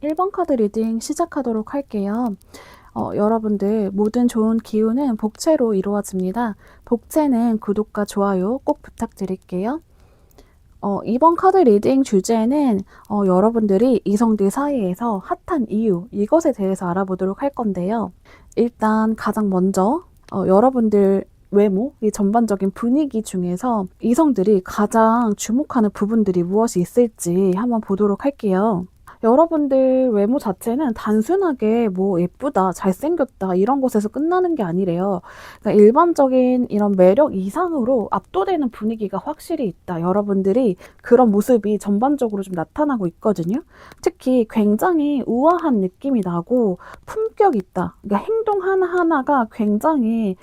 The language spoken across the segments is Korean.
1번 카드 리딩 시작하도록 할게요. 여러분들 모든 좋은 기운은 복채로 이루어집니다. 복채는 구독과 좋아요 꼭 부탁드릴게요. 2번 카드 리딩 주제는 여러분들이 이성들 사이에서 핫한 이유, 이것에 대해서 알아보도록 할 건데요. 일단 가장 먼저 여러분들 외모, 이 전반적인 분위기 중에서 이성들이 가장 주목하는 부분들이 무엇이 있을지 한번 보도록 할게요. 여러분들 외모 자체는 단순하게 뭐 예쁘다, 잘생겼다 이런 것에서 끝나는 게 아니래요. 그러니까 일반적인 이런 매력 이상으로 압도되는 분위기가 확실히 있다. 여러분들이 그런 모습이 전반적으로 좀 나타나고 있거든요. 특히 굉장히 우아한 느낌이 나고 품격 있다. 그러니까 행동 하나하나가 굉장히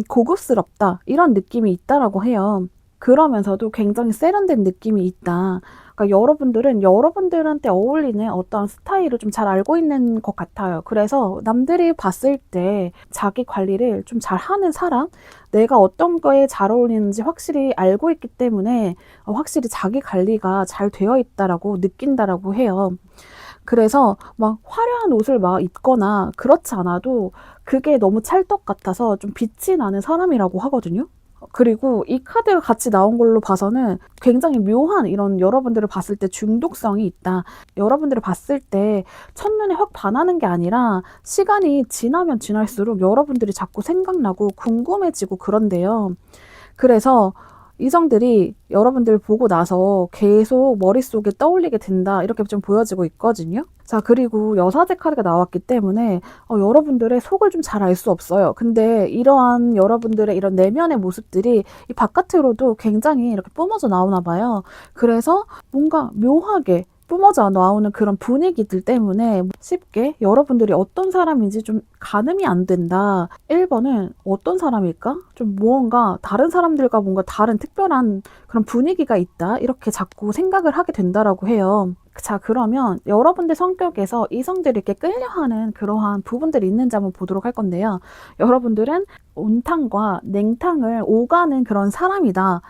고급스럽다. 이런 느낌이 있다라고 해요. 그러면서도 굉장히 세련된 느낌이 있다. 그러니까 여러분들은 여러분들한테 어울리는 어떤 스타일을 좀 잘 알고 있는 것 같아요. 그래서 남들이 봤을 때 자기 관리를 좀 잘하는 사람, 내가 어떤 거에 잘 어울리는지 확실히 알고 있기 때문에 확실히 자기 관리가 잘 되어 있다라고 느낀다라고 해요. 그래서 막 화려한 옷을 막 입거나 그렇지 않아도 그게 너무 찰떡 같아서 좀 빛이 나는 사람이라고 하거든요. 그리고 이 카드가 같이 나온 걸로 봐서는 굉장히 묘한 이런 여러분들을 봤을 때 중독성이 있다. 여러분들을 봤을 때 첫눈에 확 반하는 게 아니라 시간이 지나면 지날수록 여러분들이 자꾸 생각나고 궁금해지고 그런데요. 그래서 이성들이 여러분들 보고 나서 계속 머릿속에 떠올리게 된다. 이렇게 좀 보여지고 있거든요. 자, 그리고 여사제 카드가 나왔기 때문에 여러분들의 속을 좀 잘 알 수 없어요. 근데 이러한 여러분들의 이런 내면의 모습들이 이 바깥으로도 굉장히 이렇게 뿜어져 나오나 봐요. 그래서 뭔가 묘하게 뿜어져 나오는 그런 분위기들 때문에 쉽게 여러분들이 어떤 사람인지 좀 가늠이 안 된다. 1번은 어떤 사람일까? 좀 무언가 다른 사람들과 뭔가 다른 특별한 그런 분위기가 있다. 이렇게 자꾸 생각을 하게 된다라고 해요. 자, 그러면 여러분들 성격에서 이성들에게 끌려하는 그러한 부분들이 있는지 한번 보도록 할 건데요. 여러분들은 온탕과 냉탕을 오가는 그런 사람이다.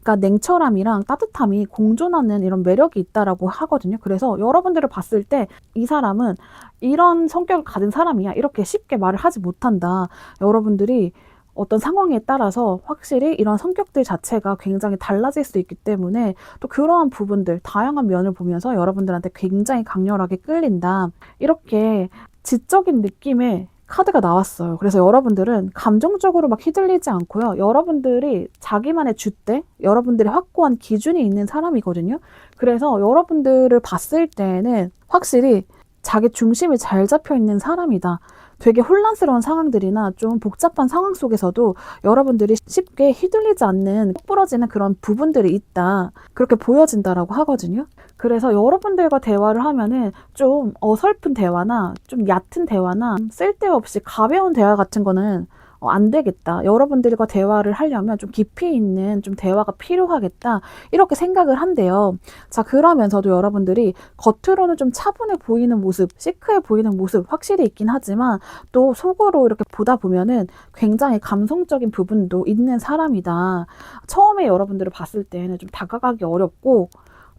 그러니까 냉철함이랑 따뜻함이 공존하는 이런 매력이 있다라고 하거든요. 그래서 여러분들을 봤을 때 이 사람은 이런 성격을 가진 사람이야. 이렇게 쉽게 말을 하지 못한다. 여러분들이 어떤 상황에 따라서 확실히 이런 성격들 자체가 굉장히 달라질 수 있기 때문에 또 그러한 부분들, 다양한 면을 보면서 여러분들한테 굉장히 강렬하게 끌린다. 이렇게 지적인 느낌의 카드가 나왔어요. 그래서 여러분들은 감정적으로 막 휘둘리지 않고요. 여러분들이 자기만의 줏대, 여러분들의 확고한 기준이 있는 사람이거든요. 그래서 여러분들을 봤을 때는 확실히 자기 중심이 잘 잡혀 있는 사람이다. 되게 혼란스러운 상황들이나 좀 복잡한 상황 속에서도 여러분들이 쉽게 휘둘리지 않는 부러지는 그런 부분들이 있다. 그렇게 보여진다라고 하거든요. 그래서 여러분들과 대화를 하면은 좀 어설픈 대화나 좀 얕은 대화나 쓸데없이 가벼운 대화 같은 거는 안 되겠다. 여러분들과 대화를 하려면 좀 깊이 있는 좀 대화가 필요하겠다. 이렇게 생각을 한대요. 자, 그러면서도 여러분들이 겉으로는 좀 차분해 보이는 모습, 시크해 보이는 모습 확실히 있긴 하지만 또 속으로 이렇게 보다 보면은 굉장히 감성적인 부분도 있는 사람이다. 처음에 여러분들을 봤을 때는 좀 다가가기 어렵고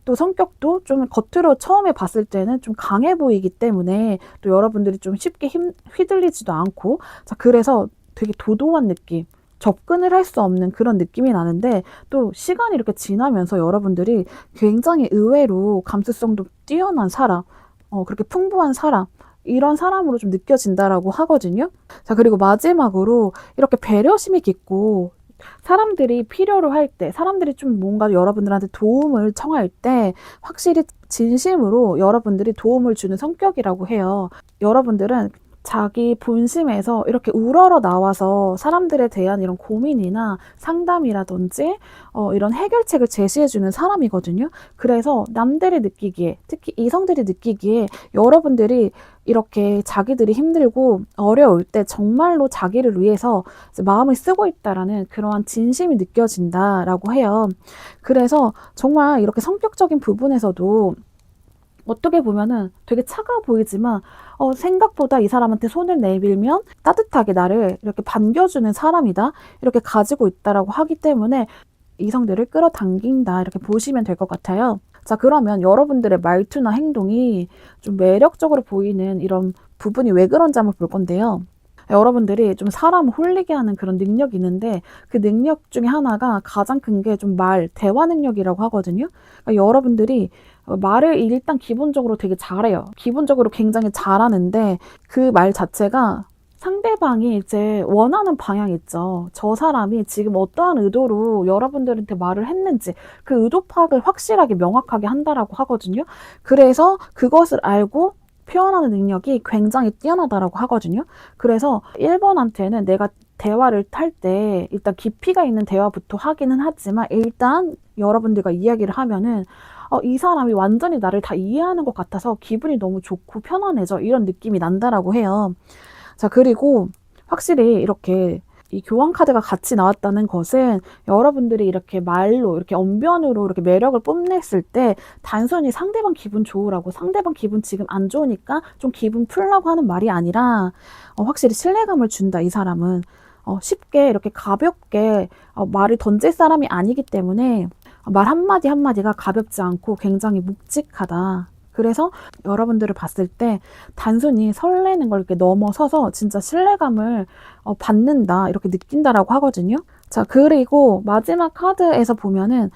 또 성격도 좀 겉으로 처음에 봤을 때는 좀 강해 보이기 때문에 또 여러분들이 좀 쉽게 휘둘리지도 않고 자, 그래서 되게 도도한 느낌, 접근을 할 수 없는 그런 느낌이 나는데 또 시간이 이렇게 지나면서 여러분들이 굉장히 의외로 감수성도 뛰어난 사람, 그렇게 풍부한 사람, 이런 사람으로 좀 느껴진다라고 하거든요. 자, 그리고 마지막으로 이렇게 배려심이 깊고 사람들이 필요로 할 때, 사람들이 좀 뭔가 여러분들한테 도움을 청할 때 확실히 진심으로 여러분들이 도움을 주는 성격이라고 해요. 여러분들은 자기 본심에서 이렇게 우러러 나와서 사람들에 대한 이런 고민이나 상담이라든지 이런 해결책을 제시해주는 사람이거든요. 그래서 남들이 느끼기에, 특히 이성들이 느끼기에 여러분들이 이렇게 자기들이 힘들고 어려울 때 정말로 자기를 위해서 마음을 쓰고 있다라는 그러한 진심이 느껴진다라고 해요. 그래서 정말 이렇게 성격적인 부분에서도 어떻게 보면은 되게 차가워 보이지만 생각보다 이 사람한테 손을 내밀면 따뜻하게 나를 이렇게 반겨주는 사람이다. 이렇게 가지고 있다라고 하기 때문에 이성들을 끌어당긴다. 이렇게 보시면 될 것 같아요. 자, 그러면 여러분들의 말투나 행동이 좀 매력적으로 보이는 이런 부분이 왜 그런지 한번 볼 건데요. 여러분들이 좀 사람을 홀리게 하는 그런 능력이 있는데 그 능력 중에 하나가 가장 큰 게 좀 대화 능력이라고 하거든요. 그러니까 여러분들이 말을 일단 기본적으로 되게 잘해요. 기본적으로 굉장히 잘하는데 그 말 자체가 상대방이 이제 원하는 방향 있죠. 저 사람이 지금 어떠한 의도로 여러분들한테 말을 했는지 그 의도 파악을 확실하게 명확하게 한다라고 하거든요. 그래서 그것을 알고 표현하는 능력이 굉장히 뛰어나다라고 하거든요. 그래서 1번한테는 내가 대화를 할 때 일단 깊이가 있는 대화부터 하기는 하지만 일단 여러분들과 이야기를 하면은 이 사람이 완전히 나를 다 이해하는 것 같아서 기분이 너무 좋고 편안해져. 이런 느낌이 난다라고 해요. 자, 그리고 확실히 이렇게 이 교환 카드가 같이 나왔다는 것은 여러분들이 이렇게 말로, 이렇게 언변으로 이렇게 매력을 뽐냈을 때 단순히 상대방 기분 좋으라고, 상대방 기분 지금 안 좋으니까 좀 기분 풀라고 하는 말이 아니라 확실히 신뢰감을 준다, 이 사람은. 쉽게 이렇게 가볍게 말을 던질 사람이 아니기 때문에 말 한마디 한마디가 가볍지 않고 굉장히 묵직하다. 그래서 여러분들을 봤을 때 단순히 설레는 걸 이렇게 넘어서서 진짜 신뢰감을 받는다, 이렇게 느낀다라고 하거든요. 자, 그리고 마지막 카드에서 보면은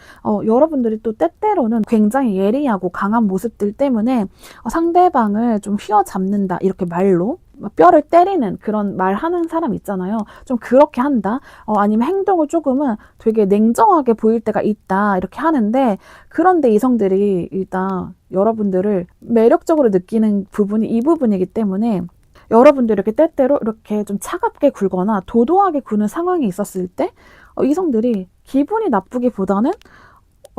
여러분들이 또 때때로는 굉장히 예리하고 강한 모습들 때문에 상대방을 좀 휘어잡는다, 이렇게 말로 뼈를 때리는 그런 말하는 사람 있잖아요. 좀 그렇게 한다. 아니면 행동을 조금은 되게 냉정하게 보일 때가 있다, 이렇게 하는데, 그런데 이성들이 일단 여러분들을 매력적으로 느끼는 부분이 이 부분이기 때문에 여러분들이 이렇게 때때로 이렇게 좀 차갑게 굴거나 도도하게 구는 상황이 있었을 때 이성들이 기분이 나쁘기보다는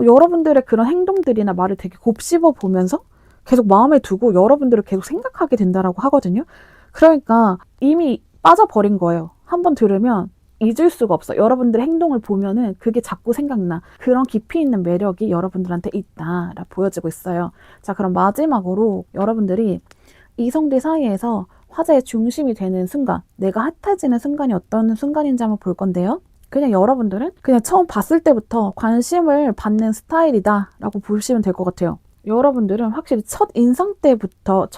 여러분들의 그런 행동들이나 말을 되게 곱씹어 보면서 계속 마음에 두고 여러분들을 계속 생각하게 된다라고 하거든요. 그러니까 이미 빠져버린 거예요. 한번 들으면 잊을 수가 없어. 여러분들의 행동을 보면은 그게 자꾸 생각나. 그런 깊이 있는 매력이 여러분들한테 있다라 보여지고 있어요. 자, 그럼 마지막으로 여러분들이 이성들 사이에서 화제의 중심이 되는 순간, 내가 핫해지는 순간이 어떤 순간인지 한번 볼 건데요. 그냥 여러분들은 그냥 처음 봤을 때부터 관심을 받는 스타일이다 라고 보시면 될 것 같아요. 여러분들은 확실히 첫 인상부터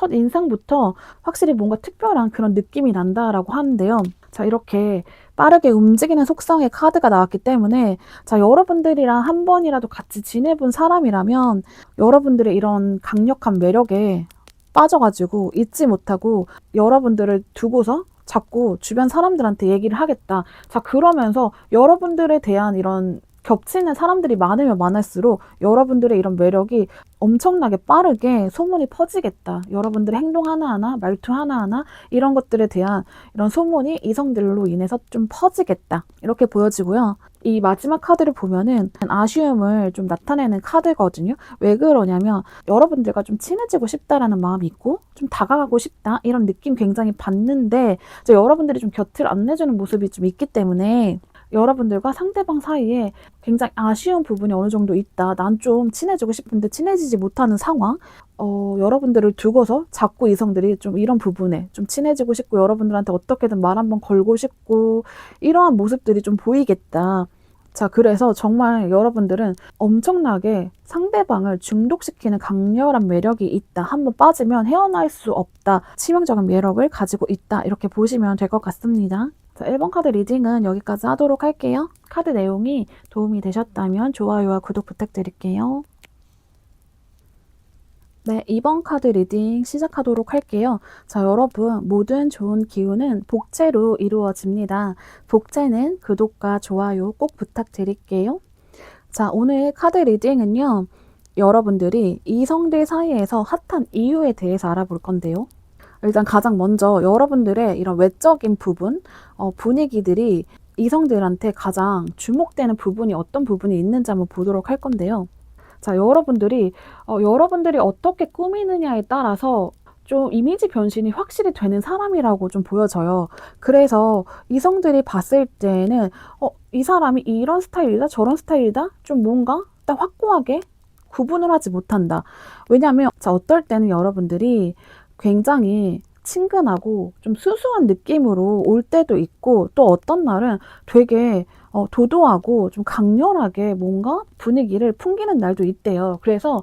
확실히 뭔가 특별한 그런 느낌이 난다라고 하는데요. 자, 이렇게 빠르게 움직이는 속성의 카드가 나왔기 때문에, 자, 여러분들이랑 한 번이라도 같이 지내본 사람이라면 여러분들의 이런 강력한 매력에 빠져가지고 잊지 못하고 여러분들을 두고서 자꾸 주변 사람들한테 얘기를 하겠다. 자, 그러면서 여러분들에 대한 이런 겹치는 사람들이 많으면 많을수록 여러분들의 이런 매력이 엄청나게 빠르게 소문이 퍼지겠다. 여러분들의 행동 하나하나, 말투 하나하나 이런 것들에 대한 이런 소문이 이성들로 인해서 좀 퍼지겠다. 이렇게 보여지고요. 이 마지막 카드를 보면은 아쉬움을 좀 나타내는 카드거든요. 왜 그러냐면 여러분들과 좀 친해지고 싶다라는 마음이 있고 좀 다가가고 싶다, 이런 느낌 굉장히 받는데 여러분들이 좀 곁을 안 내주는 모습이 좀 있기 때문에 여러분들과 상대방 사이에 굉장히 아쉬운 부분이 어느 정도 있다. 난 좀 친해지고 싶은데 친해지지 못하는 상황. 여러분들을 두고서 자꾸 이성들이 좀 이런 부분에 좀 친해지고 싶고 여러분들한테 어떻게든 말 한번 걸고 싶고 이러한 모습들이 좀 보이겠다. 자, 그래서 정말 여러분들은 엄청나게 상대방을 중독시키는 강렬한 매력이 있다. 한번 빠지면 헤어날 수 없다. 치명적인 매력을 가지고 있다. 이렇게 보시면 될 것 같습니다. 자, 1번 카드 리딩은 여기까지 하도록 할게요. 카드 내용이 도움이 되셨다면 좋아요와 구독 부탁드릴게요. 네, 2번 카드 리딩 시작하도록 할게요. 자, 여러분, 모든 좋은 기운은 복채로 이루어집니다. 복채는 구독과 좋아요 꼭 부탁드릴게요. 자, 오늘 카드 리딩은요, 여러분들이 이성들 사이에서 핫한 이유에 대해서 알아볼 건데요. 일단 가장 먼저 여러분들의 이런 외적인 부분, 분위기들이 이성들한테 가장 주목되는 부분이 어떤 부분이 있는지 한번 보도록 할 건데요. 자, 여러분들이 어떻게 꾸미느냐에 따라서 좀 이미지 변신이 확실히 되는 사람이라고 좀 보여져요. 그래서 이성들이 봤을 때는 이 사람이 이런 스타일이다, 저런 스타일이다, 좀 뭔가 딱 확고하게 구분을 하지 못한다. 왜냐하면 자, 어떨 때는 여러분들이 굉장히 친근하고 좀 수수한 느낌으로 올 때도 있고 또 어떤 날은 되게 도도하고 좀 강렬하게 뭔가 분위기를 풍기는 날도 있대요. 그래서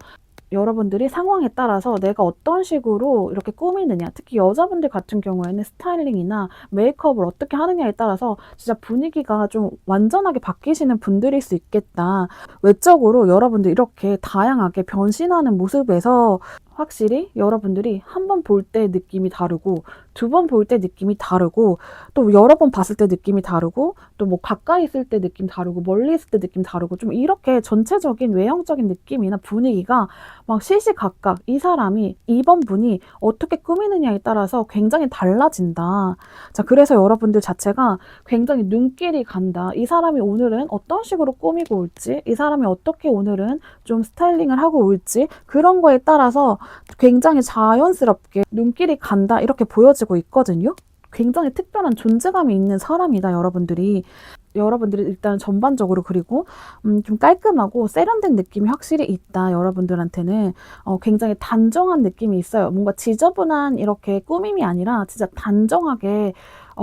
여러분들이 상황에 따라서 내가 어떤 식으로 이렇게 꾸미느냐, 특히 여자분들 같은 경우에는 스타일링이나 메이크업을 어떻게 하느냐에 따라서 진짜 분위기가 좀 완전하게 바뀌시는 분들일 수 있겠다. 외적으로 여러분들 이렇게 다양하게 변신하는 모습에서 확실히 여러분들이 한 번 볼 때 느낌이 다르고, 두 번 볼 때 느낌이 다르고, 또 여러 번 봤을 때 느낌이 다르고, 또 뭐 가까이 있을 때 느낌 다르고, 멀리 있을 때 느낌 다르고, 좀 이렇게 전체적인 외형적인 느낌이나 분위기가 막 시시각각 이 사람이, 이번 분이 어떻게 꾸미느냐에 따라서 굉장히 달라진다. 자, 그래서 여러분들 자체가 굉장히 눈길이 간다. 이 사람이 오늘은 어떤 식으로 꾸미고 올지, 이 사람이 어떻게 오늘은 좀 스타일링을 하고 올지, 그런 거에 따라서 굉장히 자연스럽게 눈길이 간다. 이렇게 보여지고 있거든요. 굉장히 특별한 존재감이 있는 사람이다, 여러분들이. 여러분들이 일단 전반적으로, 그리고 좀 깔끔하고 세련된 느낌이 확실히 있다. 여러분들한테는 굉장히 단정한 느낌이 있어요. 뭔가 지저분한 이렇게 꾸밈이 아니라 진짜 단정하게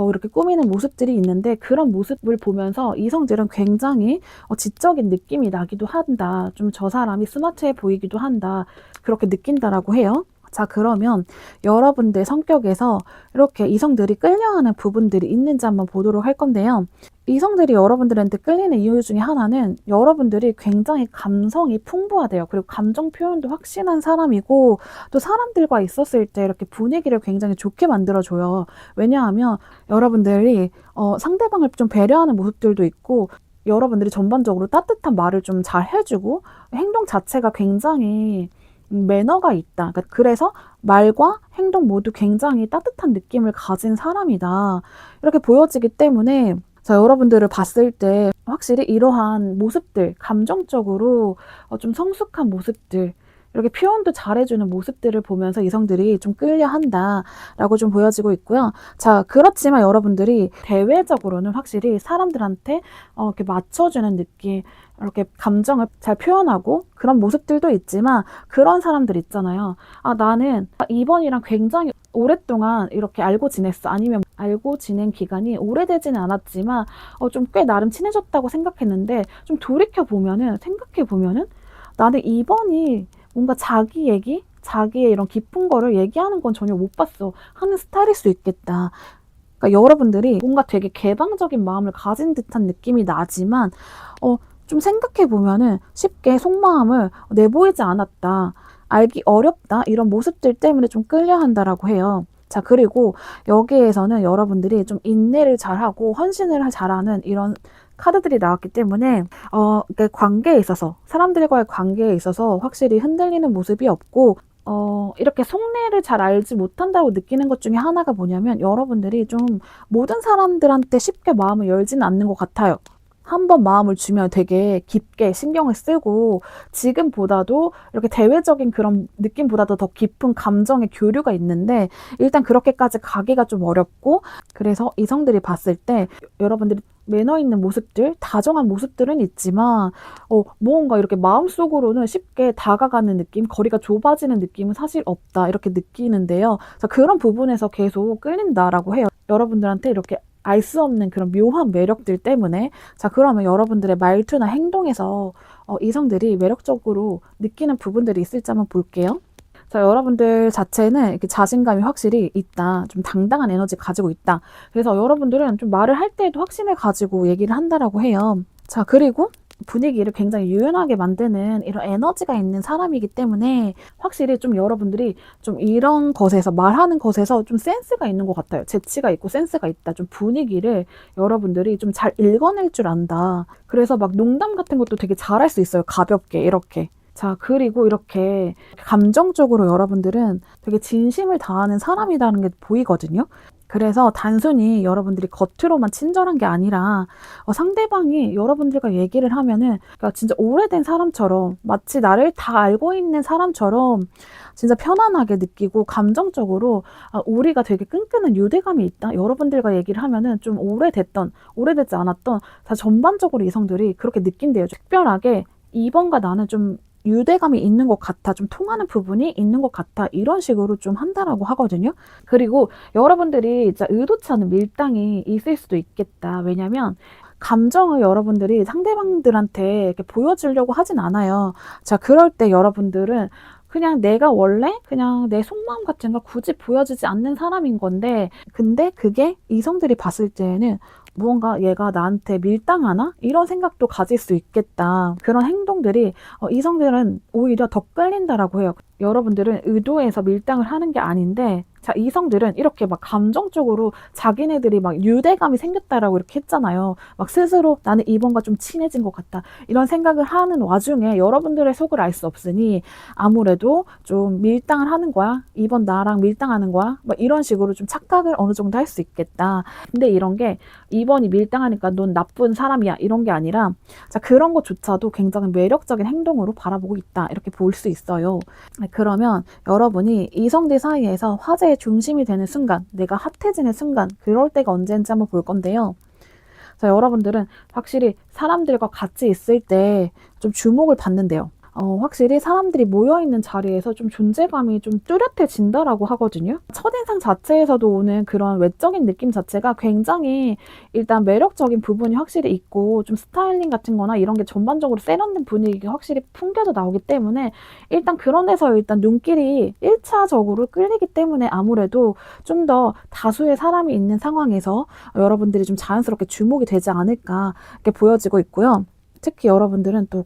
이렇게 꾸미는 모습들이 있는데, 그런 모습을 보면서 이성들은 굉장히 지적인 느낌이 나기도 한다. 좀 저 사람이 스마트해 보이기도 한다. 그렇게 느낀다라고 해요. 자, 그러면 여러분들 성격에서 이렇게 이성들이 끌려하는 부분들이 있는지 한번 보도록 할 건데요. 이성들이 여러분들한테 끌리는 이유 중에 하나는 여러분들이 굉장히 감성이 풍부하대요. 그리고 감정 표현도 확실한 사람이고, 또 사람들과 있었을 때 이렇게 분위기를 굉장히 좋게 만들어줘요. 왜냐하면 여러분들이 상대방을 좀 배려하는 모습들도 있고, 여러분들이 전반적으로 따뜻한 말을 좀 잘 해주고, 행동 자체가 굉장히 매너가 있다. 그러니까 그래서 말과 행동 모두 굉장히 따뜻한 느낌을 가진 사람이다. 이렇게 보여지기 때문에, 자, 여러분들을 봤을 때 확실히 이러한 모습들, 감정적으로 좀 성숙한 모습들, 이렇게 표현도 잘해주는 모습들을 보면서 이성들이 좀 끌려한다라고 좀 보여지고 있고요. 자, 그렇지만 여러분들이 대외적으로는 확실히 사람들한테 이렇게 맞춰주는 느낌, 이렇게 감정을 잘 표현하고 그런 모습들도 있지만, 그런 사람들 있잖아요. 아, 나는 이번이랑 굉장히 오랫동안 이렇게 알고 지냈어. 아니면 알고 지낸 기간이 오래되지는 않았지만 좀 꽤 나름 친해졌다고 생각했는데, 좀 생각해 보면은 나는 이번이 뭔가 자기 얘기, 자기의 이런 깊은 거를 얘기하는 건 전혀 못 봤어 하는 스타일일 수 있겠다. 그러니까 여러분들이 뭔가 되게 개방적인 마음을 가진 듯한 느낌이 나지만 좀 생각해 보면은 쉽게 속마음을 내보이지 않았다, 알기 어렵다, 이런 모습들 때문에 좀 끌려한다라고 해요. 자, 그리고 여기에서는 여러분들이 좀 인내를 잘하고 헌신을 잘하는 이런 카드들이 나왔기 때문에 그러니까 관계에 있어서, 사람들과의 관계에 있어서 확실히 흔들리는 모습이 없고, 이렇게 속내를 잘 알지 못한다고 느끼는 것 중에 하나가 뭐냐면, 여러분들이 좀 모든 사람들한테 쉽게 마음을 열지는 않는 것 같아요. 한 번 마음을 주면 되게 깊게 신경을 쓰고, 지금보다도 이렇게 대외적인 그런 느낌보다도 더 깊은 감정의 교류가 있는데, 일단 그렇게까지 가기가 좀 어렵고, 그래서 이성들이 봤을 때 여러분들이 매너 있는 모습들, 다정한 모습들은 있지만 뭔가 이렇게 마음속으로는 쉽게 다가가는 느낌, 거리가 좁아지는 느낌은 사실 없다, 이렇게 느끼는데요. 자, 그런 부분에서 계속 끌린다라고 해요. 여러분들한테 이렇게 알 수 없는 그런 묘한 매력들 때문에. 자, 그러면 여러분들의 말투나 행동에서 이성들이 매력적으로 느끼는 부분들이 있을지 한번 볼게요. 자, 여러분들 자체는 이렇게 자신감이 확실히 있다. 좀 당당한 에너지 가지고 있다. 그래서 여러분들은 좀 말을 할 때에도 확신을 가지고 얘기를 한다라고 해요. 자, 그리고 분위기를 굉장히 유연하게 만드는 이런 에너지가 있는 사람이기 때문에, 확실히 좀 여러분들이 좀 이런 것에서, 말하는 것에서 좀 센스가 있는 것 같아요. 재치가 있고 센스가 있다. 좀 분위기를 여러분들이 좀 잘 읽어낼 줄 안다. 그래서 막 농담 같은 것도 되게 잘할 수 있어요. 가볍게 이렇게. 자, 그리고 이렇게 감정적으로 여러분들은 되게 진심을 다하는 사람이라는 게 보이거든요. 그래서 단순히 여러분들이 겉으로만 친절한 게 아니라 상대방이 여러분들과 얘기를 하면은, 그러니까 진짜 오래된 사람처럼, 마치 나를 다 알고 있는 사람처럼 진짜 편안하게 느끼고, 감정적으로 우리가 되게 끈끈한 유대감이 있다. 여러분들과 얘기를 하면은 좀 오래되지 않았던, 다 전반적으로 이성들이 그렇게 느낀대요. 특별하게 이번과 나는 좀 유대감이 있는 것 같아, 좀 통하는 부분이 있는 것 같아, 이런 식으로 좀 한다라고 하거든요. 그리고 여러분들이 진짜 의도치 않은 밀당이 있을 수도 있겠다. 왜냐면 감정을 여러분들이 상대방들한테 이렇게 보여주려고 하진 않아요. 자, 그럴 때 여러분들은 그냥 내가 원래 그냥 내 속마음 같은 거 굳이 보여주지 않는 사람인 건데, 근데 그게 이성들이 봤을 때에는 무언가 얘가 나한테 밀당하나? 이런 생각도 가질 수 있겠다. 그런 행동들이 이성들은 오히려 더 끌린다라고 해요. 여러분들은 의도해서 밀당을 하는 게 아닌데, 자, 이성들은 이렇게 막 감정적으로 자기네들이 막 유대감이 생겼다라고 이렇게 했잖아요. 막 스스로 나는 이번과 좀 친해진 것 같다. 이런 생각을 하는 와중에 여러분들의 속을 알 수 없으니 아무래도 좀 밀당을 하는 거야. 이번 나랑 밀당하는 거야. 막 이런 식으로 좀 착각을 어느 정도 할 수 있겠다. 근데 이런 게 이번이 밀당하니까 넌 나쁜 사람이야. 이런 게 아니라, 자, 그런 것조차도 굉장히 매력적인 행동으로 바라보고 있다. 이렇게 볼 수 있어요. 그러면 여러분이 이성들 사이에서 화제의 중심이 되는 순간, 내가 핫해지는 순간, 그럴 때가 언제인지 한번 볼 건데요. 자, 여러분들은 확실히 사람들과 같이 있을 때 좀 주목을 받는데요. 확실히 사람들이 모여있는 자리에서 좀 존재감이 좀 뚜렷해진다라고 하거든요. 첫인상 자체에서도 오는 그런 외적인 느낌 자체가 굉장히 일단 매력적인 부분이 확실히 있고, 좀 스타일링 같은 거나 이런 게 전반적으로 세련된 분위기가 확실히 풍겨져 나오기 때문에 일단 그런 데서 일단 눈길이 1차적으로 끌리기 때문에 아무래도 좀 더 다수의 사람이 있는 상황에서 여러분들이 좀 자연스럽게 주목이 되지 않을까 이렇게 보여지고 있고요. 특히 여러분들은 또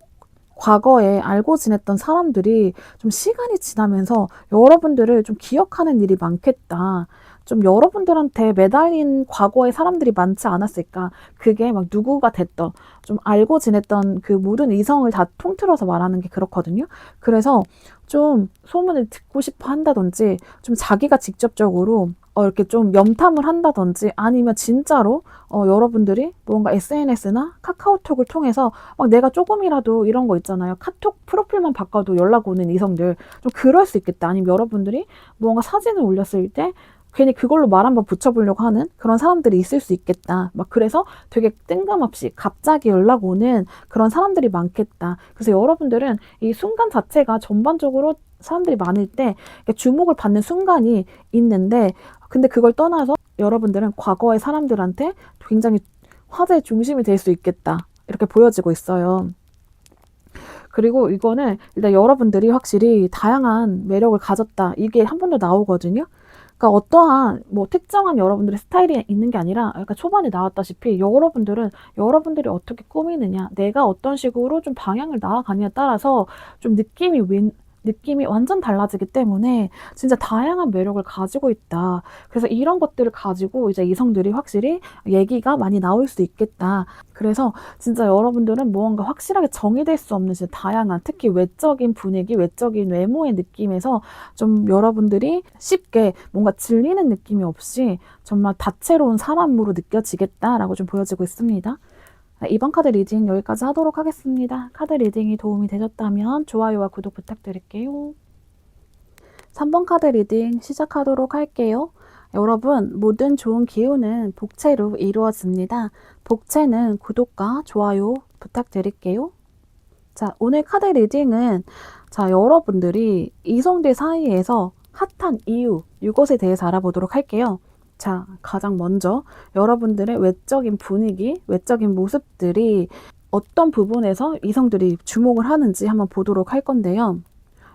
과거에 알고 지냈던 사람들이 좀 시간이 지나면서 여러분들을 좀 기억하는 일이 많겠다. 좀 여러분들한테 매달린 과거의 사람들이 많지 않았을까. 그게 막 누구가 됐던, 좀 알고 지냈던 그 모든 이성을 다 통틀어서 말하는 게 그렇거든요. 그래서 좀 소문을 듣고 싶어 한다든지, 좀 자기가 직접적으로 이렇게 좀 염탐을 한다든지, 아니면 진짜로 여러분들이 뭔가 SNS나 카카오톡을 통해서 막 내가 조금이라도 이런 거 있잖아요. 카톡 프로필만 바꿔도 연락 오는 이성들. 좀 그럴 수 있겠다. 아니면 여러분들이 뭔가 사진을 올렸을 때 괜히 그걸로 말 한번 붙여보려고 하는 그런 사람들이 있을 수 있겠다. 막 그래서 되게 뜬금없이 갑자기 연락 오는 그런 사람들이 많겠다. 그래서 여러분들은 이 순간 자체가 전반적으로 사람들이 많을 때 주목을 받는 순간이 있는데, 근데 그걸 떠나서 여러분들은 과거의 사람들한테 굉장히 화제의 중심이 될 수 있겠다. 이렇게 보여지고 있어요. 그리고 이거는 일단 여러분들이 확실히 다양한 매력을 가졌다. 이게 한 번 더 나오거든요. 그러니까 어떠한 뭐 특정한 여러분들의 스타일이 있는 게 아니라, 약간 초반에 나왔다시피 여러분들은 여러분들이 어떻게 꾸미느냐, 내가 어떤 식으로 좀 방향을 나아가느냐에 따라서 좀 느낌이 완전 달라지기 때문에 진짜 다양한 매력을 가지고 있다. 그래서 이런 것들을 가지고 이제 이성들이 확실히 얘기가 많이 나올 수 있겠다. 그래서 진짜 여러분들은 무언가 확실하게 정의될 수 없는 진짜 다양한, 특히 외적인 분위기, 외적인 외모의 느낌에서 좀 여러분들이 쉽게 뭔가 질리는 느낌이 없이 정말 다채로운 사람으로 느껴지겠다라고 좀 보여지고 있습니다. 이번 카드 리딩 여기까지 하도록 하겠습니다. 카드 리딩이 도움이 되셨다면 좋아요와 구독 부탁드릴게요. 3번 카드 리딩 시작하도록 할게요. 여러분, 모든 좋은 기운은 복채로 이루어집니다. 복채는 구독과 좋아요 부탁드릴게요. 자, 오늘 카드 리딩은, 자, 여러분들이 이성들 사이에서 핫한 이유, 이것에 대해서 알아보도록 할게요. 자, 가장 먼저 여러분들의 외적인 분위기, 외적인 모습들이 어떤 부분에서 이성들이 주목을 하는지 한번 보도록 할 건데요.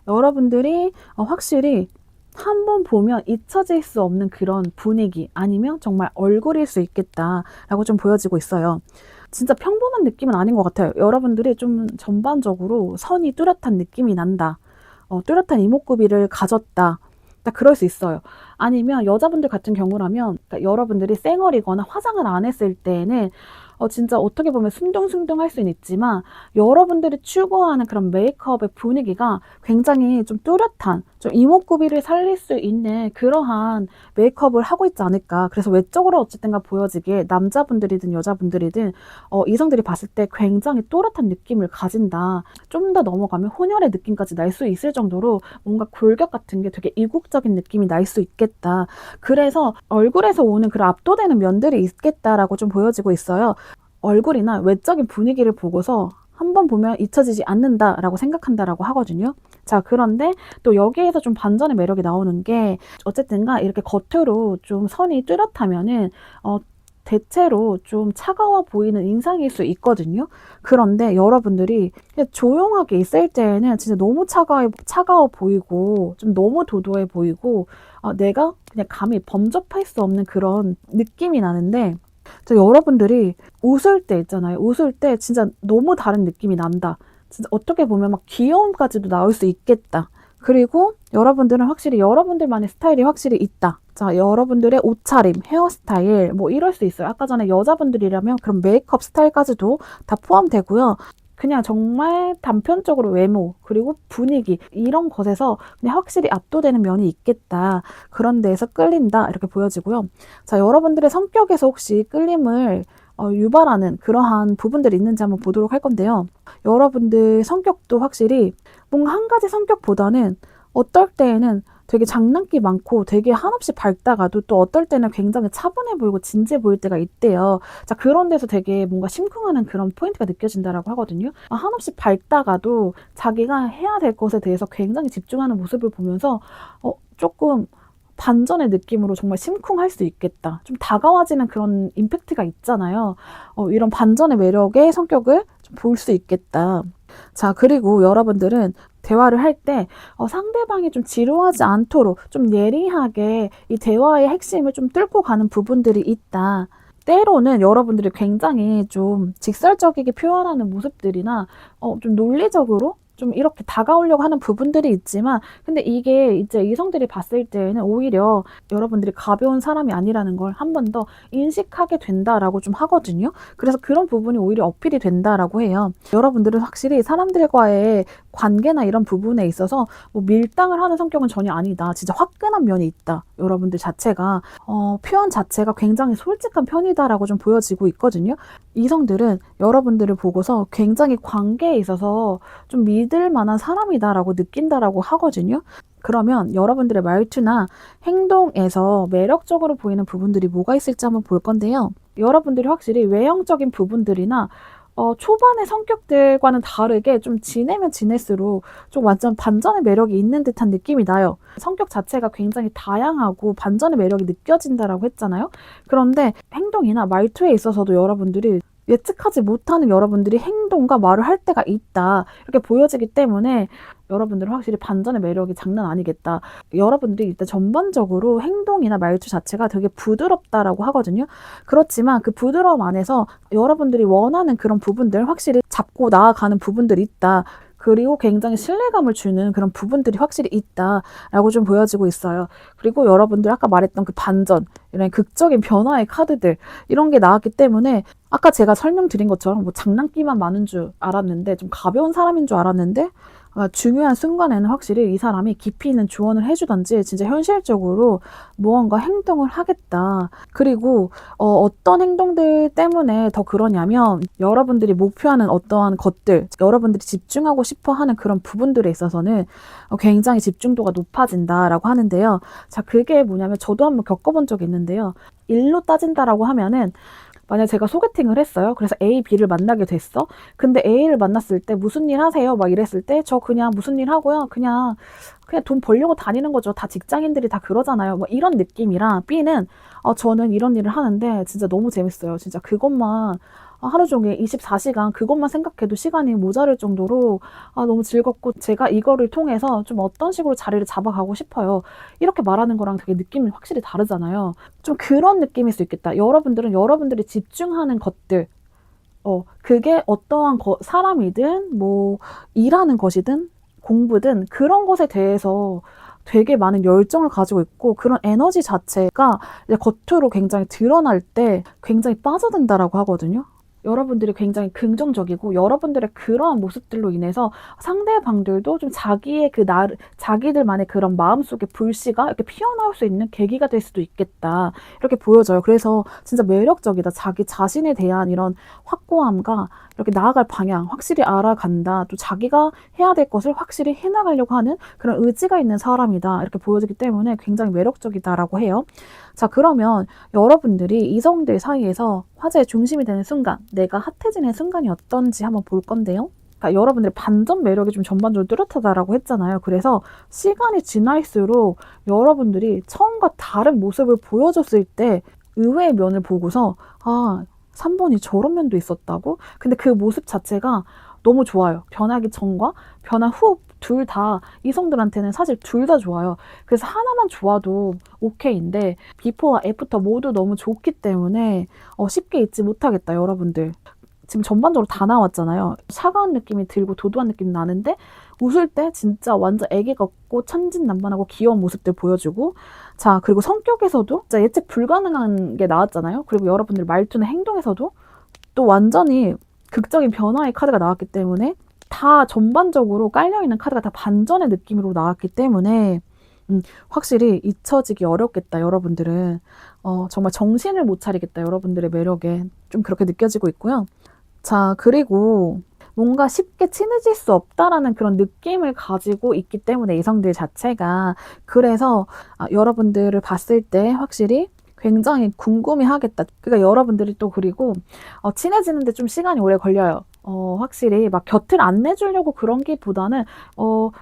여러분들이 확실히 한번 보면 잊혀질 수 없는 그런 분위기, 아니면 정말 얼굴일 수 있겠다라고 좀 보여지고 있어요. 진짜 평범한 느낌은 아닌 것 같아요. 여러분들이 좀 전반적으로 선이 뚜렷한 느낌이 난다. 뚜렷한 이목구비를 가졌다. 딱 그럴 수 있어요. 아니면 여자분들 같은 경우라면, 그러니까 여러분들이 쌩얼이거나 화장을 안 했을 때에는 진짜 어떻게 보면 순둥순둥할 수는 있지만 여러분들이 추구하는 그런 메이크업의 분위기가 굉장히 좀 뚜렷한, 좀 이목구비를 살릴 수 있는 그러한 메이크업을 하고 있지 않을까. 그래서 외적으로 어쨌든가 보여지게 남자분들이든 여자분들이든 이성들이 봤을 때 굉장히 또렷한 느낌을 가진다. 좀 더 넘어가면 혼혈의 느낌까지 날 수 있을 정도로 뭔가 골격 같은 게 되게 이국적인 느낌이 날 수 있겠다. 그래서 얼굴에서 오는 그런 압도되는 면들이 있겠다라고 좀 보여지고 있어요. 얼굴이나 외적인 분위기를 보고서 한번 보면 잊혀지지 않는다라고 생각한다라고 하거든요. 자, 그런데 또 여기에서 좀 반전의 매력이 나오는 게, 어쨌든가 이렇게 겉으로 좀 선이 뚜렷하면은 대체로 좀 차가워 보이는 인상일 수 있거든요. 그런데 여러분들이 그냥 조용하게 있을 때에는 진짜 너무 차가워 보이고 좀 너무 도도해 보이고 내가 그냥 감히 범접할 수 없는 그런 느낌이 나는데 여러분들이 웃을 때 있잖아요. 웃을 때 진짜 너무 다른 느낌이 난다. 진짜 어떻게 보면 막 귀여움까지도 나올 수 있겠다. 그리고 여러분들은 확실히 여러분들만의 스타일이 확실히 있다. 자, 여러분들의 옷차림, 헤어스타일 뭐 이럴 수 있어요. 아까 전에 여자분들이라면 그런 메이크업 스타일까지도 다 포함되고요. 그냥 정말 단편적으로 외모 그리고 분위기 이런 것에서 그냥 확실히 압도되는 면이 있겠다. 그런 데에서 끌린다 이렇게 보여지고요. 자, 여러분들의 성격에서 혹시 끌림을 유발하는 그러한 부분들이 있는지 한번 보도록 할 건데요. 여러분들 성격도 확실히 뭔가 한 가지 성격보다는 어떨 때에는 되게 장난기 많고 되게 한없이 밝다가도 또 어떨 때는 굉장히 차분해 보이고 진지해 보일 때가 있대요. 자, 그런 데서 되게 뭔가 심쿵하는 그런 포인트가 느껴진다라고 하거든요. 한없이 밝다가도 자기가 해야 될 것에 대해서 굉장히 집중하는 모습을 보면서 조금 반전의 느낌으로 정말 심쿵할 수 있겠다. 좀 다가와지는 그런 임팩트가 있잖아요. 이런 반전의 매력의 성격을 좀 볼 수 있겠다. 자, 그리고 여러분들은 대화를 할 때 상대방이 좀 지루하지 않도록 좀 예리하게 이 대화의 핵심을 좀 뚫고 가는 부분들이 있다. 때로는 여러분들이 굉장히 좀 직설적이게 표현하는 모습들이나 좀 논리적으로 좀 이렇게 다가오려고 하는 부분들이 있지만 근데 이게 이제 이성들이 봤을 때에는 오히려 여러분들이 가벼운 사람이 아니라는 걸 한 번 더 인식하게 된다라고 좀 하거든요. 그래서 그런 부분이 오히려 어필이 된다라고 해요. 여러분들은 확실히 사람들과의 관계나 이런 부분에 있어서 뭐 밀당을 하는 성격은 전혀 아니다. 진짜 화끈한 면이 있다. 여러분들 자체가 표현 자체가 굉장히 솔직한 편이다라고 좀 보여지고 있거든요. 이성들은 여러분들을 보고서 굉장히 관계에 있어서 좀 믿을 만한 사람이다라고 느낀다라고 하거든요. 그러면 여러분들의 말투나 행동에서 매력적으로 보이는 부분들이 뭐가 있을지 한번 볼 건데요. 여러분들이 확실히 외형적인 부분들이나 초반의 성격들과는 다르게 좀 지내면 지낼수록 좀 완전 반전의 매력이 있는 듯한 느낌이 나요. 성격 자체가 굉장히 다양하고 반전의 매력이 느껴진다라고 했잖아요. 그런데 행동이나 말투에 있어서도 여러분들이 예측하지 못하는 여러분들이 행동과 말을 할 때가 있다. 이렇게 보여지기 때문에 여러분들은 확실히 반전의 매력이 장난 아니겠다. 여러분들이 일단 전반적으로 행동이나 말투 자체가 되게 부드럽다라고 하거든요. 그렇지만 그 부드러움 안에서 여러분들이 원하는 그런 부분들 확실히 잡고 나아가는 부분들이 있다. 그리고 굉장히 신뢰감을 주는 그런 부분들이 확실히 있다라고 좀 보여지고 있어요. 그리고 여러분들 아까 말했던 그 반전, 이런 극적인 변화의 카드들 이런 게 나왔기 때문에 아까 제가 설명드린 것처럼 뭐 장난기만 많은 줄 알았는데 좀 가벼운 사람인 줄 알았는데 중요한 순간에는 확실히 이 사람이 깊이 있는 조언을 해주던지 진짜 현실적으로 무언가 행동을 하겠다. 그리고 어떤 행동들 때문에 더 그러냐면 여러분들이 목표하는 어떠한 것들, 여러분들이 집중하고 싶어 하는 그런 부분들에 있어서는 굉장히 집중도가 높아진다라고 하는데요. 자, 그게 뭐냐면 저도 한번 겪어본 적이 있는데요. 일로 따진다라고 하면은 만약 제가 소개팅을 했어요. 그래서 A, B를 만나게 됐어. 근데 A를 만났을 때 무슨 일 하세요? 막 이랬을 때 저 그냥 무슨 일 하고요. 그냥 돈 벌려고 다니는 거죠. 다 직장인들이 다 그러잖아요. 뭐 이런 느낌이랑 B는 저는 이런 일을 하는데 진짜 너무 재밌어요. 진짜 그것만 하루 종일 24시간 그것만 생각해도 시간이 모자랄 정도로 너무 즐겁고 제가 이거를 통해서 좀 어떤 식으로 자리를 잡아가고 싶어요. 이렇게 말하는 거랑 되게 느낌이 확실히 다르잖아요. 좀 그런 느낌일 수 있겠다. 여러분들은 여러분들이 집중하는 것들 그게 어떠한 사람이든 뭐 일하는 것이든 공부든 그런 것에 대해서 되게 많은 열정을 가지고 있고 그런 에너지 자체가 이제 겉으로 굉장히 드러날 때 굉장히 빠져든다라고 하거든요. 여러분들이 굉장히 긍정적이고 여러분들의 그러한 모습들로 인해서 상대방들도 좀 자기들만의 그런 마음속의 불씨가 이렇게 피어나올 수 있는 계기가 될 수도 있겠다. 이렇게 보여져요. 그래서 진짜 매력적이다. 자기 자신에 대한 이런 확고함과 이렇게 나아갈 방향 확실히 알아간다. 또 자기가 해야 될 것을 확실히 해나가려고 하는 그런 의지가 있는 사람이다. 이렇게 보여지기 때문에 굉장히 매력적이다라고 해요. 자, 그러면 여러분들이 이성들 사이에서 화제의 중심이 되는 순간, 내가 핫해지는 순간이 어떤지 한번 볼 건데요. 그러니까 여러분들의 반전 매력이 좀 전반적으로 뚜렷하다라고 했잖아요. 그래서 시간이 지날수록 여러분들이 처음과 다른 모습을 보여줬을 때 의외의 면을 보고서 3번이 저런 면도 있었다고? 근데 그 모습 자체가 너무 좋아요. 변하기 전과 변한 후 둘 다 이성들한테는 사실 둘 다 좋아요. 그래서 하나만 좋아도 오케이인데 비포와 애프터 모두 너무 좋기 때문에 쉽게 잊지 못하겠다, 여러분들. 지금 전반적으로 다 나왔잖아요. 차가운 느낌이 들고 도도한 느낌이 나는데 웃을 때 진짜 완전 애기 같고 천진난만하고 귀여운 모습들 보여주고, 자, 그리고 성격에서도 진짜 예측 불가능한 게 나왔잖아요. 그리고 여러분들 말투나 행동에서도 또 완전히 극적인 변화의 카드가 나왔기 때문에 다 전반적으로 깔려있는 카드가 다 반전의 느낌으로 나왔기 때문에 확실히 잊혀지기 어렵겠다, 여러분들은. 정말 정신을 못 차리겠다, 여러분들의 매력에. 좀 그렇게 느껴지고 있고요. 자, 그리고 뭔가 쉽게 친해질 수 없다라는 그런 느낌을 가지고 있기 때문에 이성들 자체가, 그래서 여러분들을 봤을 때 확실히 굉장히 궁금해하겠다. 그러니까 여러분들이 또 그리고 친해지는데 좀 시간이 오래 걸려요. 확실히 막 곁을 안 내주려고 그런 게보다는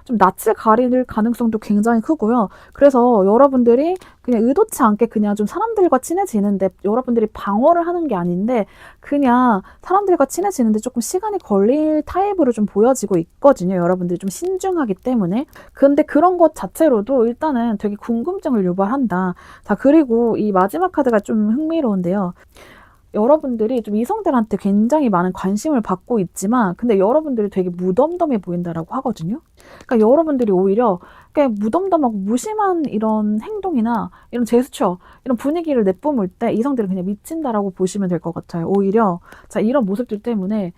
좀 낯을 가릴 가능성도 굉장히 크고요. 그래서 여러분들이 그냥 의도치 않게 그냥 좀 사람들과 친해지는데, 여러분들이 방어를 하는 게 아닌데 그냥 사람들과 친해지는데 조금 시간이 걸릴 타입으로 좀 보여지고 있거든요. 여러분들이 좀 신중하기 때문에. 근데 그런 것 자체로도 일단은 되게 궁금증을 유발한다. 자, 그리고 이 마지막 카드가 좀 흥미로운데요. 여러분들이 좀 이성들한테 굉장히 많은 관심을 받고 있지만 근데 여러분들이 되게 무덤덤해 보인다라고 하거든요. 그러니까 여러분들이 오히려 그냥 무덤덤하고 무심한 이런 행동이나 이런 제스처, 이런 분위기를 내뿜을 때 이성들은 그냥 미친다라고 보시면 될 것 같아요. 오히려 자, 이런 모습들 때문에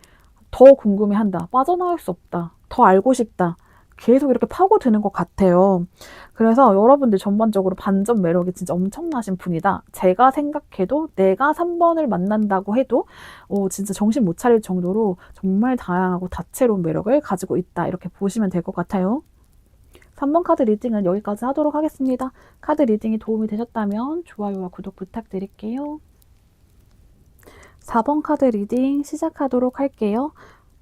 더 궁금해한다, 빠져나올 수 없다, 더 알고 싶다, 계속 이렇게 파고드는 것 같아요. 그래서 여러분들 전반적으로 반전 매력이 진짜 엄청나신 분이다. 제가 생각해도 내가 3번을 만난다고 해도 진짜 정신 못 차릴 정도로 정말 다양하고 다채로운 매력을 가지고 있다. 이렇게 보시면 될 것 같아요. 3번 카드 리딩은 여기까지 하도록 하겠습니다. 카드 리딩이 도움이 되셨다면 좋아요와 구독 부탁드릴게요. 4번 카드 리딩 시작하도록 할게요.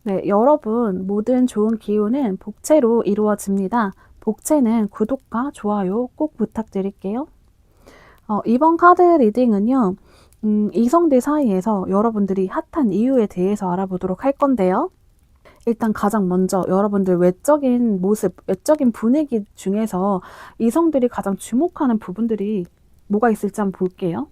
네, 여러분, 모든 좋은 기운은 복채로 이루어집니다. 복채는 구독과 좋아요 꼭 부탁드릴게요. 이번 카드 리딩은요, 이성들 사이에서 여러분들이 핫한 이유에 대해서 알아보도록 할 건데요. 일단 가장 먼저 여러분들 외적인 모습, 외적인 분위기 중에서 이성들이 가장 주목하는 부분들이 뭐가 있을지 한번 볼게요.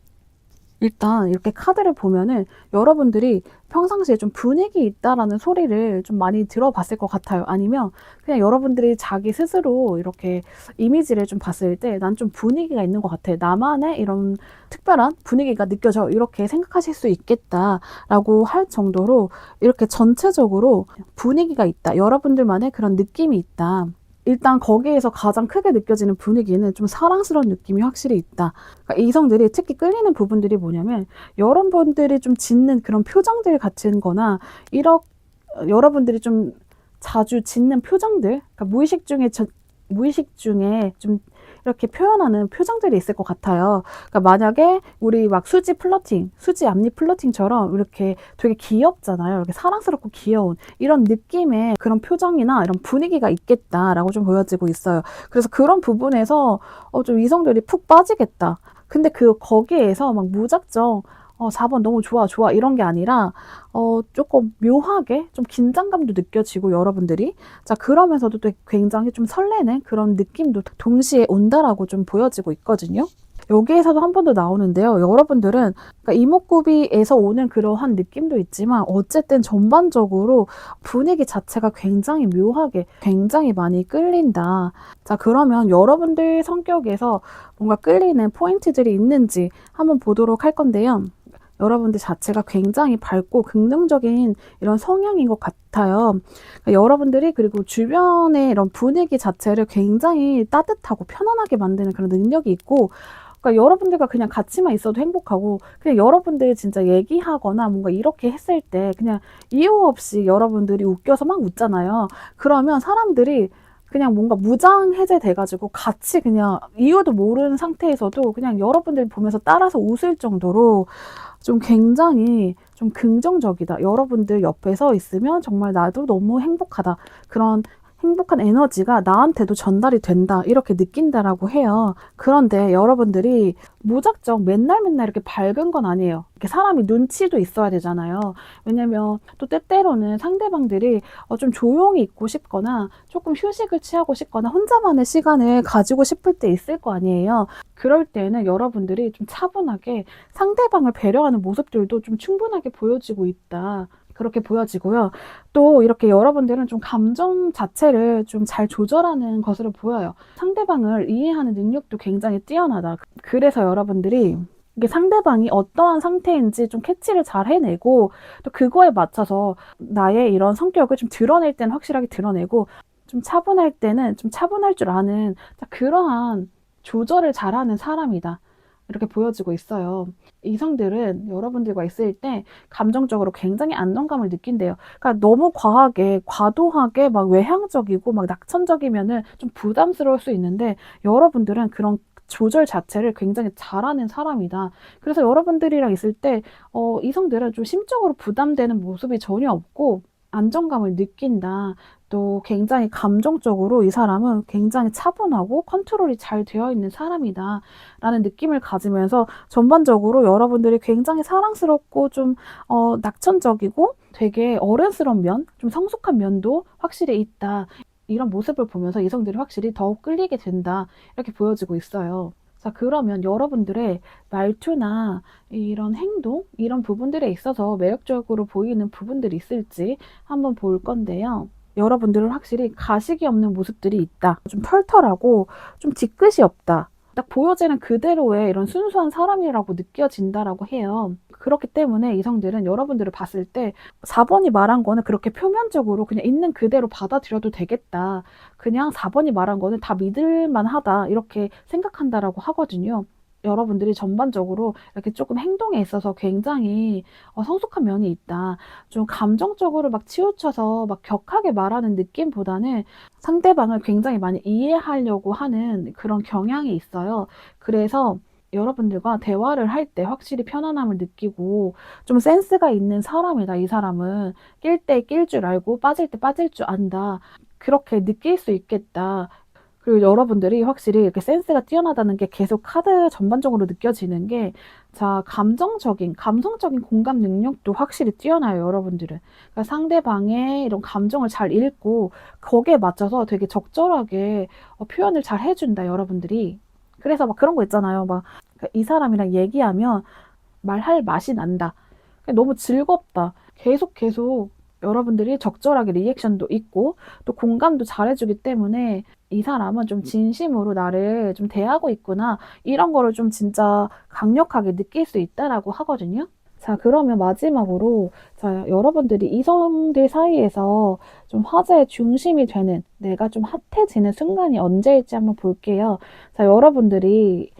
일단 이렇게 카드를 보면은 여러분들이 평상시에 좀 분위기 있다라는 소리를 좀 많이 들어봤을 것 같아요. 아니면 그냥 여러분들이 자기 스스로 이렇게 이미지를 좀 봤을 때 난 좀 분위기가 있는 것 같아, 나만의 이런 특별한 분위기가 느껴져, 이렇게 생각하실 수 있겠다라고 할 정도로 이렇게 전체적으로 분위기가 있다, 여러분들만의 그런 느낌이 있다. 일단 거기에서 가장 크게 느껴지는 분위기는 좀 사랑스러운 느낌이 확실히 있다. 그러니까 이성들이 특히 끌리는 부분들이 뭐냐면 여러분들이 좀 짓는 그런 표정들 같은 거나 여러분들이 좀 자주 짓는 표정들, 그러니까 무의식 중에 좀 이렇게 표현하는 표정들이 있을 것 같아요. 그러니까 만약에 우리 막 수지 앞니 플러팅처럼 이렇게 되게 귀엽잖아요. 이렇게 사랑스럽고 귀여운 이런 느낌의 그런 표정이나 이런 분위기가 있겠다라고 좀 보여지고 있어요. 그래서 그런 부분에서 좀 이성들이 푹 빠지겠다. 근데 거기에서 막 무작정 4번 너무 좋아, 좋아, 이런 게 아니라, 조금 묘하게 좀 긴장감도 느껴지고, 여러분들이. 자, 그러면서도 또 굉장히 좀 설레는 그런 느낌도 동시에 온다라고 좀 보여지고 있거든요. 여기에서도 한 번 더 나오는데요. 여러분들은 그러니까 이목구비에서 오는 그러한 느낌도 있지만 어쨌든 전반적으로 분위기 자체가 굉장히 묘하게 굉장히 많이 끌린다. 자, 그러면 여러분들 성격에서 뭔가 끌리는 포인트들이 있는지 한번 보도록 할 건데요. 여러분들 자체가 굉장히 밝고 긍정적인 이런 성향인 것 같아요. 그러니까 여러분들이 그리고 주변의 이런 분위기 자체를 굉장히 따뜻하고 편안하게 만드는 그런 능력이 있고, 그러니까 여러분들과 그냥 같이만 있어도 행복하고, 그냥 여러분들 진짜 얘기하거나 뭔가 이렇게 했을 때 그냥 이유 없이 여러분들이 웃겨서 막 웃잖아요. 그러면 사람들이 그냥 뭔가 무장해제 돼가지고 같이 그냥 이유도 모르는 상태에서도 그냥 여러분들 보면서 따라서 웃을 정도로 좀 굉장히 좀 긍정적이다, 여러분들 옆에 서 있으면 정말 나도 너무 행복하다, 그런 행복한 에너지가 나한테도 전달이 된다, 이렇게 느낀다라고 해요. 그런데 여러분들이 무작정 맨날 이렇게 밝은 건 아니에요. 이렇게 사람이 눈치도 있어야 되잖아요. 왜냐면 또 때때로는 상대방들이 좀 조용히 있고 싶거나 조금 휴식을 취하고 싶거나 혼자만의 시간을 가지고 싶을 때 있을 거 아니에요. 그럴 때는 여러분들이 좀 차분하게 상대방을 배려하는 모습들도 좀 충분하게 보여지고 있다, 그렇게 보여지고요. 또 이렇게 여러분들은 좀 감정 자체를 좀 잘 조절하는 것으로 보여요. 상대방을 이해하는 능력도 굉장히 뛰어나다. 그래서 여러분들이 이게 상대방이 어떠한 상태인지 좀 캐치를 잘 해내고, 또 그거에 맞춰서 나의 이런 성격을 좀 드러낼 때는 확실하게 드러내고, 좀 차분할 때는 좀 차분할 줄 아는 그러한 조절을 잘하는 사람이다, 이렇게 보여지고 있어요. 이성들은 여러분들과 있을 때 감정적으로 굉장히 안정감을 느낀대요. 그러니까 너무 과하게, 과도하게 막 외향적이고 막 낙천적이면은 좀 부담스러울 수 있는데, 여러분들은 그런 조절 자체를 굉장히 잘하는 사람이다. 그래서 여러분들이랑 있을 때 이성들은 좀 심적으로 부담되는 모습이 전혀 없고 안정감을 느낀다. 또 굉장히 감정적으로 이 사람은 굉장히 차분하고 컨트롤이 잘 되어 있는 사람이다, 라는 느낌을 가지면서 전반적으로 여러분들이 굉장히 사랑스럽고 좀 낙천적이고 되게 어른스러운 면, 좀 성숙한 면도 확실히 있다, 이런 모습을 보면서 이성들이 확실히 더욱 끌리게 된다, 이렇게 보여지고 있어요. 자, 그러면 여러분들의 말투나 이런 행동, 이런 부분들에 있어서 매력적으로 보이는 부분들이 있을지 한번 볼 건데요. 여러분들은 확실히 가식이 없는 모습들이 있다. 좀 털털하고 좀 뒤끝이 없다. 딱 보여지는 그대로의 이런 순수한 사람이라고 느껴진다라고 해요. 그렇기 때문에 이성들은 여러분들을 봤을 때 4번이 말한 거는 그렇게 표면적으로 그냥 있는 그대로 받아들여도 되겠다, 그냥 4번이 말한 거는 다 믿을만 하다, 이렇게 생각한다라고 하거든요. 여러분들이 전반적으로 이렇게 조금 행동에 있어서 굉장히 성숙한 면이 있다. 좀 감정적으로 막 치우쳐서 막 격하게 말하는 느낌보다는 상대방을 굉장히 많이 이해하려고 하는 그런 경향이 있어요. 그래서 여러분들과 대화를 할 때 확실히 편안함을 느끼고 좀 센스가 있는 사람이다. 이 사람은 낄 때 낄 줄 알고 빠질 때 빠질 줄 안다, 그렇게 느낄 수 있겠다. 그리고 여러분들이 확실히 이렇게 센스가 뛰어나다는 게 계속 카드 전반적으로 느껴지는 게, 자, 감성적인 공감 능력도 확실히 뛰어나요, 여러분들은. 그러니까 상대방의 이런 감정을 잘 읽고 거기에 맞춰서 되게 적절하게 표현을 잘 해준다, 여러분들이. 그래서 막 그런 거 있잖아요. 막 이 사람이랑 얘기하면 말할 맛이 난다, 너무 즐겁다. 계속 여러분들이 적절하게 리액션도 있고 또 공감도 잘해주기 때문에 이 사람은 좀 진심으로 나를 좀 대하고 있구나, 이런 거를 좀 진짜 강력하게 느낄 수 있다라고 하거든요. 자, 그러면 마지막으로, 자, 여러분들이 이성들 사이에서 좀 화제의 중심이 되는, 내가 좀 핫해지는 순간이 언제일지 한번 볼게요. 자, 여러분들이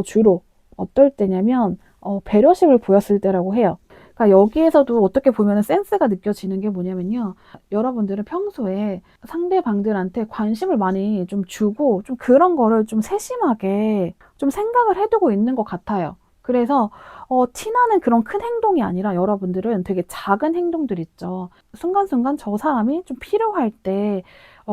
주로 어떨 때냐면 배려심을 보였을 때라고 해요. 그러니까 여기에서도 어떻게 보면 센스가 느껴지는 게 뭐냐면요. 여러분들은 평소에 상대방들한테 관심을 많이 좀 주고 좀 그런 거를 좀 세심하게 좀 생각을 해두고 있는 것 같아요. 그래서 티나는 그런 큰 행동이 아니라 여러분들은 되게 작은 행동들 있죠. 순간순간 저 사람이 좀 필요할 때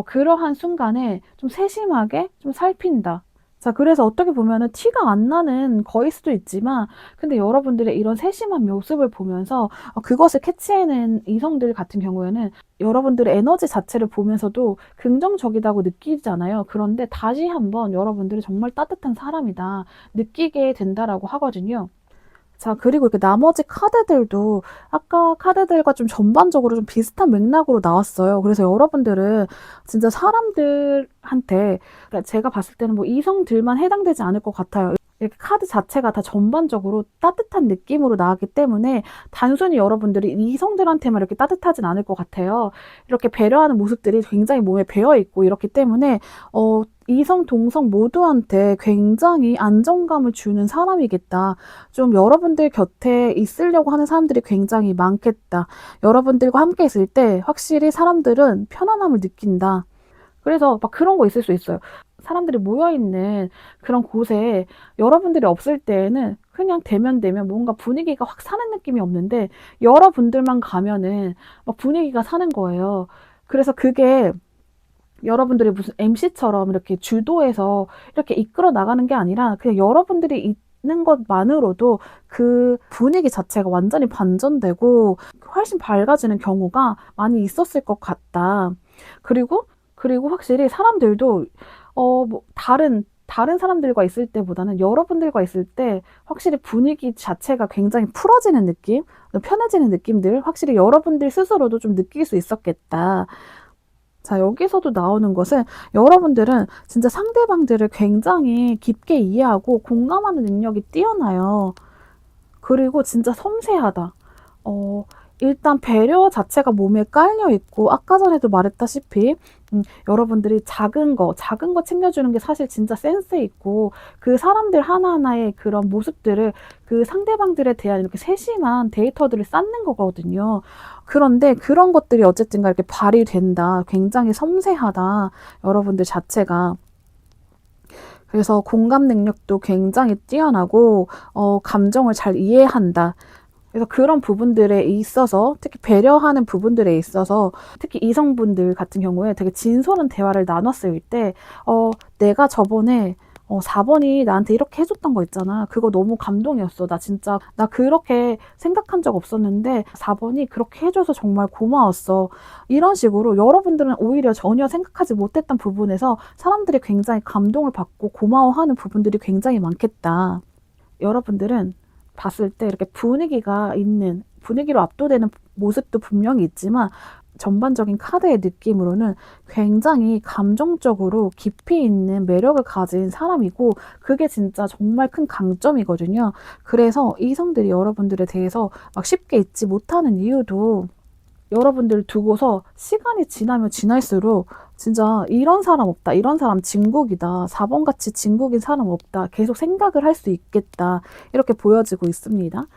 그러한 순간에 좀 세심하게 좀 살핀다. 자, 그래서 어떻게 보면은 티가 안 나는 거일 수도 있지만, 근데 여러분들의 이런 세심한 모습을 보면서 그것을 캐치해낸 이성들 같은 경우에는 여러분들의 에너지 자체를 보면서도 긍정적이다고 느끼잖아요. 그런데 다시 한번 여러분들이 정말 따뜻한 사람이다, 느끼게 된다라고 하거든요. 자, 그리고 이렇게 나머지 카드들도 아까 카드들과 좀 전반적으로 좀 비슷한 맥락으로 나왔어요. 그래서 여러분들은 진짜 사람들한테, 그러니까 제가 봤을 때는 뭐 이성들만 해당되지 않을 것 같아요. 이렇게 카드 자체가 다 전반적으로 따뜻한 느낌으로 나왔기 때문에 단순히 여러분들이 이성들한테만 이렇게 따뜻하진 않을 것 같아요. 이렇게 배려하는 모습들이 굉장히 몸에 배어 있고 이렇기 때문에 이성, 동성 모두한테 굉장히 안정감을 주는 사람이겠다. 좀 여러분들 곁에 있으려고 하는 사람들이 굉장히 많겠다. 여러분들과 함께 있을 때 확실히 사람들은 편안함을 느낀다. 그래서 막 그런 거 있을 수 있어요. 사람들이 모여있는 그런 곳에 여러분들이 없을 때에는 그냥 대면 뭔가 분위기가 확 사는 느낌이 없는데, 여러분들만 가면은 막 분위기가 사는 거예요. 그래서 그게 여러분들이 무슨 MC처럼 이렇게 주도해서 이렇게 이끌어 나가는 게 아니라 그냥 여러분들이 있는 것만으로도 그 분위기 자체가 완전히 반전되고 훨씬 밝아지는 경우가 많이 있었을 것 같다. 그리고 확실히 사람들도 뭐 다른 사람들과 있을 때보다는 여러분들과 있을 때 확실히 분위기 자체가 굉장히 풀어지는 느낌, 편해지는 느낌들 확실히 여러분들 스스로도 좀 느낄 수 있었겠다. 자, 여기서도 나오는 것은 여러분들은 진짜 상대방들을 굉장히 깊게 이해하고 공감하는 능력이 뛰어나요. 그리고 진짜 섬세하다. 어, 일단 배려 자체가 몸에 깔려 있고, 아까 전에도 말했다시피, 여러분들이 작은 거 챙겨주는 게 사실 진짜 센스 있고, 그 사람들 하나하나의 그런 모습들을 그 상대방들에 대한 이렇게 세심한 데이터들을 쌓는 거거든요. 그런데 그런 것들이 어쨌든가 이렇게 발휘된다. 굉장히 섬세하다. 여러분들 자체가. 그래서 공감 능력도 굉장히 뛰어나고, 감정을 잘 이해한다. 그래서 그런 부분들에 있어서 특히 배려하는 부분들에 있어서 특히 이성분들 같은 경우에 되게 진솔한 대화를 나눴을 때 내가 저번에 4번이 나한테 이렇게 해줬던 거 있잖아. 그거 너무 감동이었어. 나 진짜 나 그렇게 생각한 적 없었는데 4번이 그렇게 해줘서 정말 고마웠어. 이런 식으로 여러분들은 오히려 전혀 생각하지 못했던 부분에서 사람들이 굉장히 감동을 받고 고마워하는 부분들이 굉장히 많겠다. 여러분들은 봤을 때 이렇게 분위기로 압도되는 모습도 분명히 있지만 전반적인 카드의 느낌으로는 굉장히 감정적으로 깊이 있는 매력을 가진 사람이고 그게 진짜 정말 큰 강점이거든요. 그래서 이성들이 여러분들에 대해서 막 쉽게 잊지 못하는 이유도 여러분들 두고서 시간이 지나면 지날수록 진짜 이런 사람 없다. 이런 사람 진국이다. 4번같이 진국인 사람 없다. 계속 생각을 할 수 있겠다. 이렇게 보여지고 있습니다.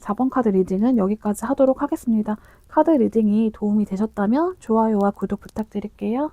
4번 카드 리딩은 여기까지 하도록 하겠습니다. 카드 리딩이 도움이 되셨다면 좋아요와 구독 부탁드릴게요.